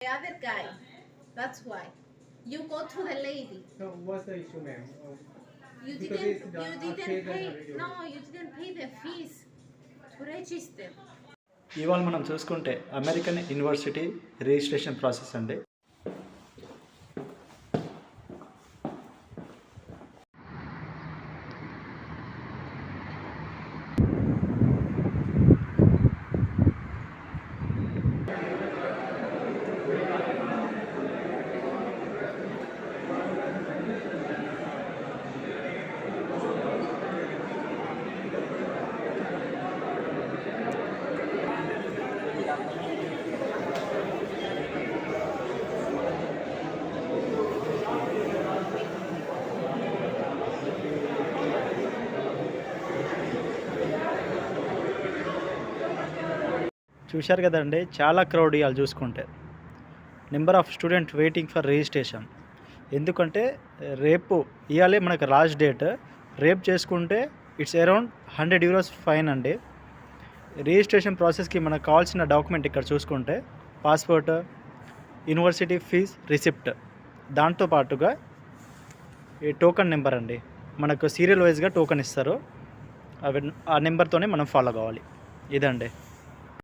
The other guy. That's why. You go to the lady. So what's the issue, ma'am? You Because didn't pay. No, you didn't pay the fees to register. ఇవాళ మనం చూసుకుంటే American university registration process అండి. చూశారు కదండి, చాలా crowd ఇవాళ చూసుకుంటే. Number of student waiting for registration. ఎందుకంటే రేపు ఇవాళే మనకు లాస్ట్ డేట్. రేపు చేసుకుంటే ఇట్స్ అరౌండ్ €100 ఫైన్ అండి. రిజిస్ట్రేషన్ ప్రాసెస్కి మనకు కావాల్సిన డాక్యుమెంట్ ఇక్కడ చూసుకుంటే పాస్పోర్ట్, యూనివర్సిటీ ఫీజ్ రిసిప్ట్, దాంతోపాటుగా ఈ టోకన్ నెంబర్ అండి. మనకు సీరియల్ వైజ్గా టోకన్ ఇస్తారు. ఆ నెంబర్తోనే మనం ఫాలో కావాలి. ఇదండి.